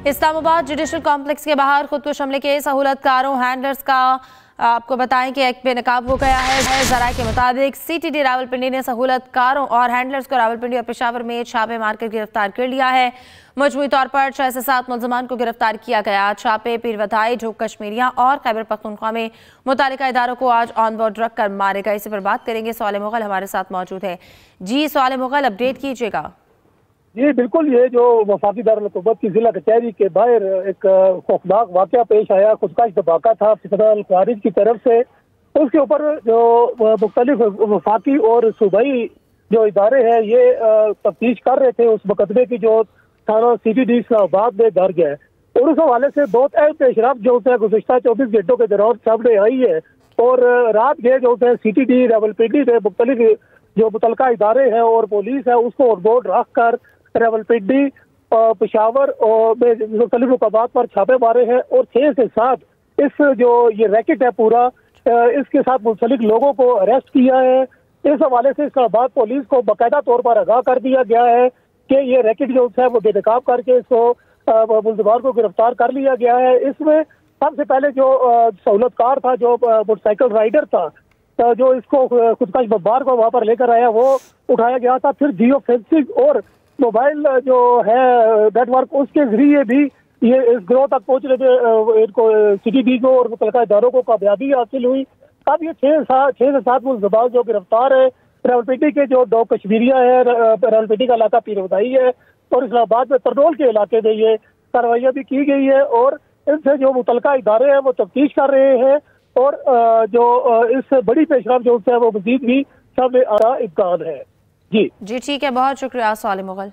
Islamabad judicial complex के बाहर खुदकुश हमले के सहूलतकारों हैंडलर्स का आपको बताएं कि एक बेनकाब हो गया है। जराये के मुताबिक CTD रावलपिंडी ने सहूलतकारों और हैंडलर्स को रावलपिंडी और पेशावर में छापे मारकर गिरफ्तार कर लिया है। मजमूई तौर पर 6 से 7 मुलजमान को गिरफ्तार किया गया। छापे पीरवधाई, ढोक कश्मीरिया और खैबर पख्तूनख्वा में मुतालिका इदारों को आज ऑन बोर्ड रख कर मारे गए। इसी पर बात करेंगे। सवाल मुगल हमारे साथ मौजूद है। जी सवाल मुगल, अपडेट कीजिएगा। जी बिल्कुल, ये जो वफाकी दारुल-हुकूमत की जिला कचहरी के बाहर एक खौफनाक वाक़या पेश आया। खुदकश धमाका था फिज़ाल खारिज की तरफ से। उसके ऊपर जो मुख्तलिफ वफाकी और सूबाई जो इदारे हैं ये तफ्तीश कर रहे थे उस मुकदमे की जो थाना CTD इस्लामाबाद में दर्ज है। और उस हवाले से बहुत अहम पेशरफ्त जो है गुज़िश्ता 24 घंटों के दौरान सामने आई है। और रात में जो है CTD रावलपिंडी में मुख्तलिफ जो मुतलका इदारे हैं और पुलिस है उसको ऑन बोर्ड रख कर रावलपिंडी पेशावर में मुख्तलिफ मुकामात पर छापे मारे हैं। और 6 से 7 इस जो ये रैकेट है पूरा इसके साथ मुंसलिक लोगों को अरेस्ट किया है। इस हवाले से इस्लामाबाद पुलिस को बाकायदा तौर पर आगाह कर दिया गया है कि ये रैकेट जो है वो बेनकाब करके इसको मुलजमान को गिरफ्तार कर लिया गया है। इसमें सबसे पहले जो सहूलतकार था, जो मोटरसाइकिल राइडर था, जो इसको खुदकश बमबार को वहाँ पर लेकर आया, वो उठाया गया था। फिर जियो फेंसिंग और मोबाइल जो है नेटवर्क उसके जरिए भी ये इस गिरोह तक पहुंचने में इनको CTD को और मुतलका इदारों को कामयाबी हासिल हुई। अब ये 6 से 7 मुलजमान जो गिरफ्तार है रावलपिंडी के जो 2 कश्मीरिया है, रावलपिंडी का इलाका पीरवधाई है और इस्लामाबाद में तरनोल के इलाके में ये कार्रवाइयाँ भी की गई है। और इनसे जो मुतलका इदारे हैं वो तफ्तीश कर रहे हैं और जो इस बड़ी पेशरफ्त जो है वो मजीद भी सामने आ रहा इम्कान है। जी ठीक है, बहुत शुक्रिया सवाल मुगल।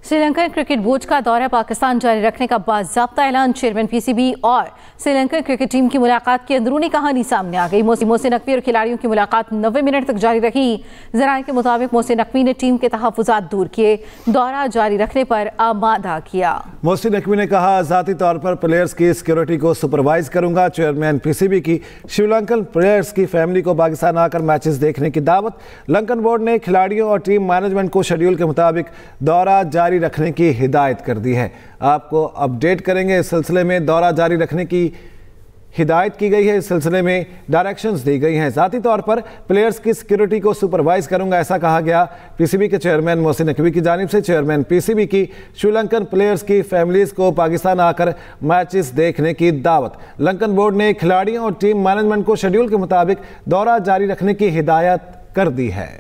श्रीलंकन क्रिकेट बोर्ड का दौरा पाकिस्तान जारी रखने का बाज़ाब्ता ऐलान। चेयरमैन PCB और श्रीलंकन क्रिकेट टीम की मुलाकात की अंदरूनी कहानी सामने आ गई। मोहसिन नकवी और खिलाड़ियों की मुलाकात 90 मिनट तक जारी रही। जराये के मुताबिक मोहसिन नकवी ने टीम के तहफ़्फ़ुज़ात दूर किए, दौरा जारी रखने पर आमादा किया। मोहसिन नकवी ने कहा, ज़ाती तौर पर प्लेयर्स की सिक्योरिटी को सुपरवाइज करूंगा। चेयरमैन PCB की श्रीलंकन प्लेयर्स की फैमिली को पाकिस्तान आकर मैचेस देखने की दावत। लंकन बोर्ड ने खिलाड़ियों और टीम मैनेजमेंट को शेड्यूल के मुताबिक दौरा जारी रखने की हिदायत कर दी है। आपको अपडेट करेंगे। इस सिलसिले में दौरा जारी रखने की हिदायत की गई है। इस सिलसिले में डायरेक्शंस दी गई हैं। ज़ाती तौर पर प्लेयर्स की सिक्योरिटी को सुपरवाइज करूंगा, ऐसा कहा गया PCB के चेयरमैन मोहसिन नकवी की जानिब से। चेयरमैन PCB की श्रीलंकन प्लेयर्स की फैमिलीज़ को पाकिस्तान आकर मैचेस देखने की दावत। लंकन बोर्ड ने खिलाड़ियों और टीम मैनेजमेंट को शेड्यूल के मुताबिक दौरा जारी रखने की हिदायत कर दी है।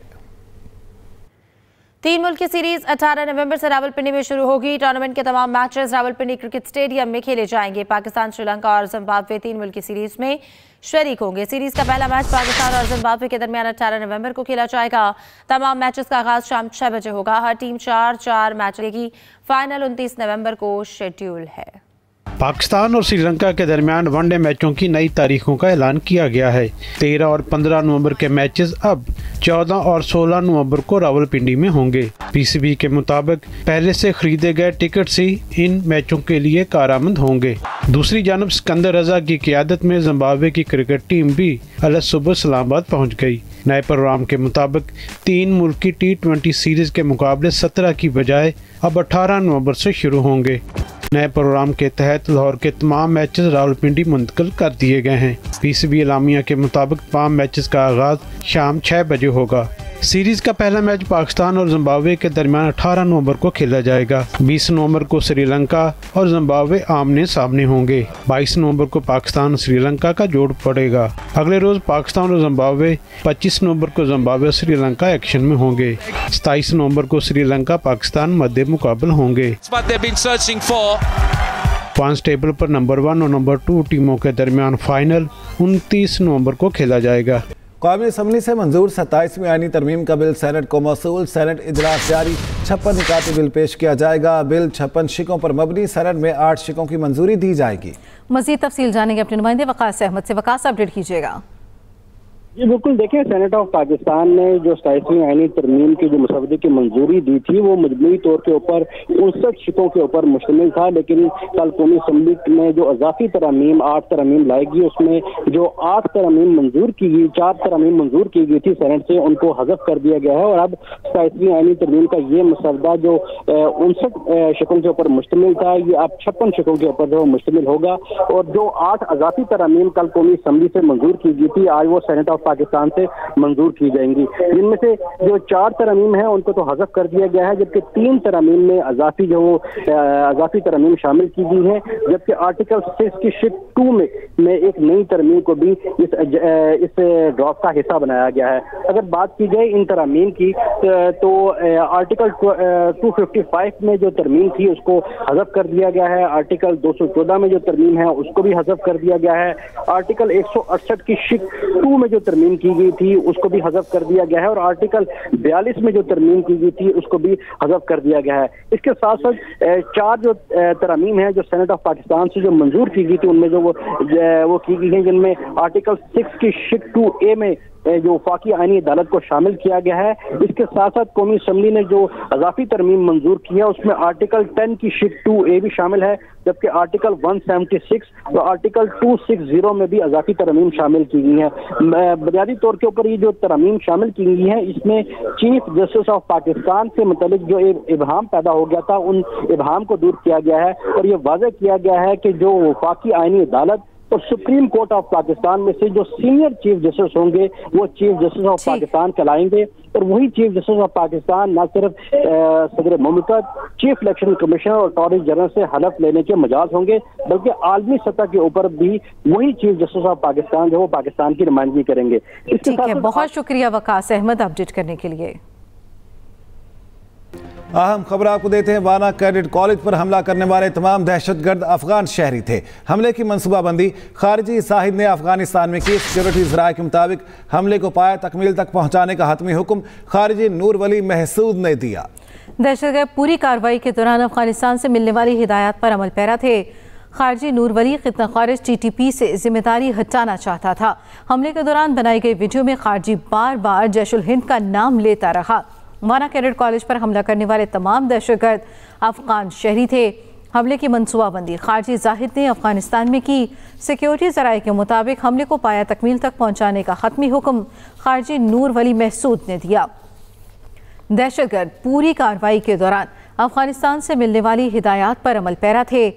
3 मुल्क की सीरीज 18 नवंबर से रावलपिंडी में शुरू होगी। टूर्नामेंट के तमाम मैचेस रावलपिंडी क्रिकेट स्टेडियम में खेले जाएंगे। पाकिस्तान, श्रीलंका और जिम्बाब्वे 3 मुल्क की सीरीज में शरीक होंगे। सीरीज का पहला मैच पाकिस्तान और जिम्बाब्वे के दरमियान 18 नवंबर को खेला जाएगा। तमाम मैचेस का आगाज शाम 6 बजे होगा। हर टीम 4-4 मैच लेगी। फाइनल 29 नवंबर को शेड्यूल है। पाकिस्तान और श्रीलंका के दरमियान वनडे मैचों की नई तारीखों का ऐलान किया गया है। 13 और 15 नवंबर के मैचेस अब 14 और 16 नवंबर को रावलपिंडी में होंगे। PCB के मुताबिक पहले से खरीदे गए टिकट्स ही इन मैचों के लिए कारआमद होंगे। दूसरी जानब सिकंदर रजा की क़ियादत में जिम्बाब्वे की क्रिकेट टीम भी अलग सुबह इस्लामाबाद पहुँच गई। नए प्रोग्राम के मुताबिक 3 मुल्क की T20 सीरीज के मुकाबले 17 की बजाय अब 18 नवंबर से शुरू होंगे। नए प्रोग्राम के तहत लाहौर के तमाम मैचेस रावलपिंडी मुंतकिल कर दिए गए हैं। PCB एलामिया के मुताबिक तमाम मैचेस का आगाज शाम 6 बजे होगा। सीरीज का पहला मैच पाकिस्तान और जिम्बाब्वे के दरमियान 18 नवंबर को खेला जाएगा। 20 नवंबर को श्रीलंका और जिम्बाब्वे आमने सामने होंगे। 22 नवंबर को पाकिस्तान श्रीलंका का जोड़ पड़ेगा। अगले रोज पाकिस्तान और जिम्बाब्वे, 25 नवंबर को जिम्बाब्वे और श्रीलंका एक्शन में होंगे। 27 नवंबर को श्रीलंका पाकिस्तान मध्य मुकाबल होंगे। पॉइंट्स टेबल पर नंबर 1 और नंबर 2 टीमों के दरमियान फाइनल 29 नवंबर को खेला जाएगा। कौमी असम्बली से मंजूर 27वीं आईनी तरमीम का बिल सेनेट को मौसूल। सेनेट इजलास जारी। 56 निकाती बिल पेश किया जाएगा। बिल 56 शिकों पर मबनी। सेनेट में 8 शिकों की मंजूरी दी जाएगी। मजीद तफसील जानेंगे अपने नुमाइंदे वकास अहमद से। वकास, अपडेट कीजिएगा। जी बिल्कुल, देखें, सेनेट ऑफ पाकिस्तान ने जो 27वीं आईनी तरमीम की जो मसवदे की मंजूरी दी थी वो मजमूई तौर के ऊपर 59 शिकों के ऊपर मुश्तमिल था, लेकिन कल कौमी असम्बली में जो अजाफी तरमीम 8 तरमीम लाएगी उसमें जो 8 तरमीम मंजूर की गई, 4 तरमीम मंजूर की गई थी सेनेट से, उनको हज़फ कर दिया गया है और अब 27वीं आईनी तरमीम का ये मसवदा जो 59 शिकों के ऊपर मुश्तमिल था ये अब 56 शिकों के ऊपर जो मुश्तमिल होगा। और जो 8 अजाफी तरमीम कल कौमी असम्बली से मंजूर की गई थी आज वो सेनेट ऑफ पाकिस्तान से मंजूर की जाएंगी, जिनमें से जो 4 तरमीम है उनको तो हज़फ कर दिया गया है, जबकि 3 तरमीम में अजाफी तरमीम शामिल की गई है, जबकि आर्टिकल 6 की शिक 2 में एक नई तरमीम को भी इस ड्रॉप का हिस्सा बनाया गया है। अगर बात की जाए इन तरमीम की तो आर्टिकल 255 में जो तरमीम थी उसको हज़फ कर दिया गया है, आर्टिकल 214 में जो तरमीम है उसको भी हज़फ कर दिया गया है, आर्टिकल 168 की शिक 2 में जो तरमीम की गई थी उसको भी हज़फ कर दिया गया है और आर्टिकल 42 में जो तरमीम की गई थी उसको भी हज़फ कर दिया गया है। इसके साथ साथ 4 जो तरमीम है जो सेनेट ऑफ पाकिस्तान से जो मंजूर की गई थी उनमें जो वो की गई है, जिनमें आर्टिकल 6 की शिक 2A में जो वफाकी आईनी अदालत को शामिल किया गया है। इसके साथ साथ कौमी असम्बली ने जो अजाफी तरमीम मंजूर किया उसमें आर्टिकल 10 की शिक 2A भी शामिल है, जबकि आर्टिकल 176 और आर्टिकल 260 में भी अजाफी तरमीम शामिल की गई है। बुनियादी तौर के ऊपर ये जो तरमीम शामिल की गई है इसमें चीफ जस्टिस ऑफ पाकिस्तान से मुतालिक जो इबहाम पैदा हो गया था उन इबहाम को दूर किया गया है और ये वाज़ेह किया गया है कि जो वफाकी आईनी अदालत और सुप्रीम कोर्ट ऑफ पाकिस्तान में से जो सीनियर चीफ जस्टिस होंगे वो चीफ जस्टिस ऑफ पाकिस्तान कहलाएंगे और वही चीफ जस्टिस ऑफ पाकिस्तान न सिर्फ सदर मुमलकत, चीफ इलेक्शन कमिश्नर और अटॉर्नी जनरल से हलफ लेने के मजाज होंगे, बल्कि आलमी सतह के ऊपर भी वही चीफ जस्टिस ऑफ पाकिस्तान जो वो पाकिस्तान की नुमाइंदगी करेंगे। ठीक है, बहुत शुक्रिया वकास अहमद अपडेट करने के लिए। अहम खबर आपको देते हैं। वाना कैडेट कॉलेज पर हमला करने वाले तमाम दहशतगर्द अफगान शहरी थे। हमले की मनसूबाबंदी खारजी साहिद ने अफगानिस्तान में की। सिक्योरिटी ज़राए के मुताबिक हमले को पाया तकमील तक पहुंचाने का हतमी हुक्म खारजी नूर वली महसूद ने दिया। दहशतगर्द पूरी कार्रवाई के दौरान अफगानिस्तान से मिलने वाली हिदायत पर अमल पैरा थे। खारजी नूर वली खितना खारिज TTP से जिम्मेदारी हटाना चाहता था। हमले के दौरान बनाई गई वीडियो में खारजी बार बार जैश उल हिंद का नाम लेता रहा। वाना कैडेट कॉलेज पर हमला करने वाले तमाम दहशतगर्द अफगान शहरी थे। हमले की मनसूबाबंदी खारजी जाहिद ने अफगानिस्तान में की। सिक्योरिटी ज़राए के मुताबिक हमले को पाया तकमील तक पहुंचाने का हतमी हुक्म खारजी नूर वली महसूद ने दिया। दहशतगर्द पूरी कार्रवाई के दौरान अफगानिस्तान से मिलने वाली हिदायत पर अमल पैरा थे।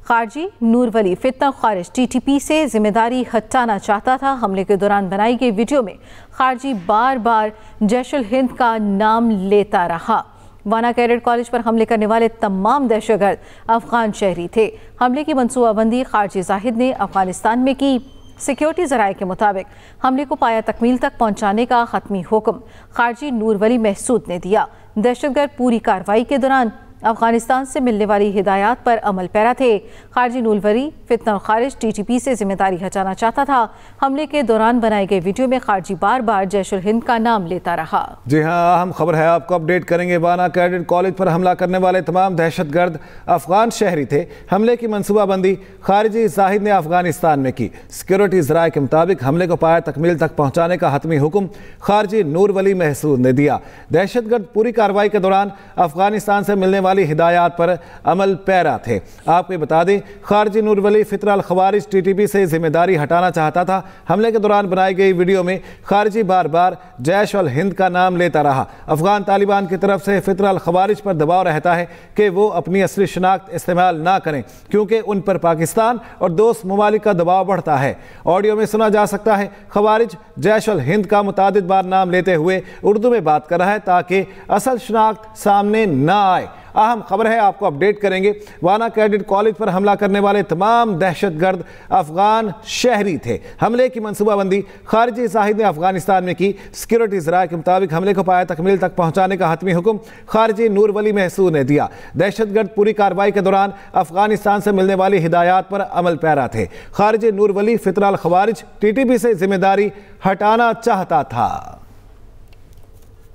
खारजी नूर वली फितना खारिज TTP से जिम्मेदारी हटाना चाहता था। हमले के दौरान बनाई गई वीडियो में खारजी बार बार जैश उल हिंद का नाम लेता रहा। वाना कैडेट कॉलेज पर हमले करने वाले तमाम दहशतगर्द अफगान शहरी थे। हमले की मनसूबाबंदी खारजी जाहिद ने अफगानिस्तान में की। सिक्योरिटी ज़राए के मुताबिक हमले को पाया तकमील तक पहुंचाने का हतमी हुक्म खारजी नूर वली महसूद ने दिया। दहशतगर्द पूरी कार्रवाई के दौरान अफगानिस्तान से मिलने वाली हिदायत पर अमल पैरा थे। खारजी नूर वली फितना खारिज TTP से जिम्मेदारी हटाना चाहता था। हमले के दौरान बनाए गए वीडियो में खारजी बार बार जैश उल हिंद का नाम लेता रहा। जी हाँ, अहम खबर है, आपको अपडेट करेंगे। वाना कैडेट कॉलेज पर हमला करने वाले तमाम दहशतगर्द अफगान शहरी थे। हमले की मनसूबाबंदी खारजी जाहिद ने अफगानिस्तान में की। सिक्योरिटी ज़राए के मुताबिक हमले को पाया तकमील तक पहुँचाने का हतमी हुक्म खारजी नूर वली महसूद ने दिया। दहशतगर्द पूरी कार्रवाई के दौरान अफगानिस्तान से मिलने वाली हिदायत पर अमल पैरा थे। आपको बता दें, खारजी नूर वली फितर अल खवारिज TTP से जिम्मेदारी हटाना चाहता था। हमले के दौरान बनाई गई वीडियो में खारजी बार बार जैश उल हिंद का नाम लेता रहा। अफगान तालिबान की तरफ से फितर अल खवारिज पर दबाव रहता है कि वो अपनी असली शनाख्त इस्तेमाल ना करें, क्योंकि उन पर पाकिस्तान और दोस्त ममालिक का दबाव बढ़ता है। ऑडियो में सुना जा सकता है खवारिज जैश उल हिंद का मुतादिद बार नाम लेते हुए उर्दू में बात कर रहा है ताकि असल शनाख्त सामने ना आए। अहम खबर है, आपको अपडेट करेंगे। वाना कैडेट कॉलेज पर हमला करने वाले तमाम दहशतगर्द अफगान शहरी थे। हमले की मनसूबाबंदी खारजी जाहिद ने अफगानिस्तान में की। सिक्योरिटी ज़राए के मुताबिक हमले को पाया तकमील तक पहुंचाने का हतमी हुक्म खारजी नूर वली महसूद ने दिया। दहशतगर्द पूरी कार्रवाई के दौरान अफगानिस्तान से मिलने वाली हिदायत पर अमल पैरा थे। खारजी नूर वली फितर अल खवारिज TTP से जिम्मेदारी हटाना चाहता था।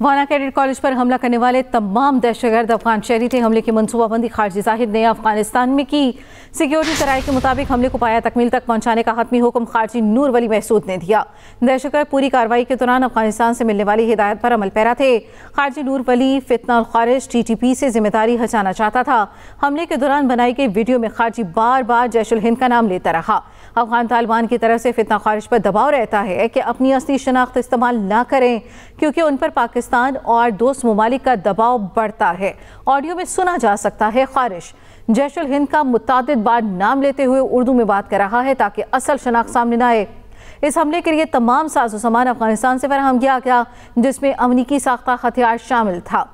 वाना कैडेट कॉलेज पर हमला करने वाले तमाम दहशतगर्द अफगान शहरी थे। हमले की मनसूबाबंदी खारजी जाहिद ने अफगानिस्तान में की। सिक्योरिटी सराय के मुताबिक हमले को पाया तकमील तक पहुंचाने का हतमी हुक्म खारजी नूर वली महसूद ने दिया। दहशतगर्द पूरी कार्रवाई के दौरान अफगानिस्तान से मिलने वाली हिदायत पर अमल पैरा थे। खारजी नूर वली फितना और खारिज TTP से जिम्मेदारी हटाना चाहता था। हमले के दौरान बनाई गई वीडियो में खारजी बार बार जैश उल हिंद का नाम लेता रहा। अफगान तालिबान की तरफ से फितना खारिज पर दबाव रहता है कि अपनी असली शनाख्त इस्तेमाल ना करें, क्योंकि उन पर पाकिस्तान और दोस्त ममालिक का दबाव बढ़ता है। ऑडियो में सुना जा सकता है खारिज जैश उल हिंद का मुतादिद बार नाम लेते हुए उर्दू में बात कर रहा है ताकि असल शनाख्त सामने न आए। इस हमले के लिए तमाम साजो सामान अफगानिस्तान से फराहम किया गया, जिसमें अमरीकी साख्ता हथियार शामिल था।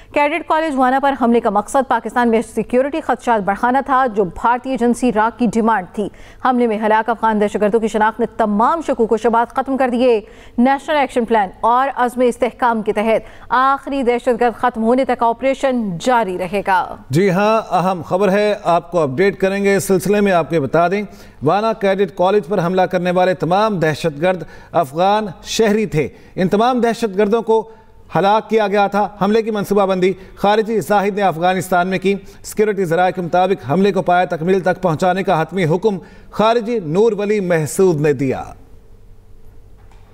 कैडेट कॉलेज वाना पर हमले का मकसद पाकिस्तान में सिक्योरिटी खदशात बढ़ाना था, जो भारतीय एजेंसी राक की डिमांड थी। हमले में हलाक अफगान दहशतगर्दों की शनाख्त ने तमाम शकूक व शुबहात खत्म कर दिए। नेशनल एक्शन प्लान और अज़्म इस्तेहकाम के तहत आखिरी दहशतगर्द खत्म होने तक ऑपरेशन जारी रहेगा। जी हाँ, अहम खबर है, आपको अपडेट करेंगे इस सिलसिले में। आपको बता दें, वाना कैडेट कॉलेज पर हमला करने वाले तमाम दहशतगर्द अफगान शहरी थे। इन तमाम दहशतगर्दों को हलाक किया गया था। हमले की मनसूबाबंदी खारिजी जाहिद ने अफगानिस्तान में की। सिक्योरिटी ज़राए के मुताबिक हमले को पाया तकमील तक पहुंचाने का हतमी हुक्म खारिजी नूर वली महसूद ने दिया।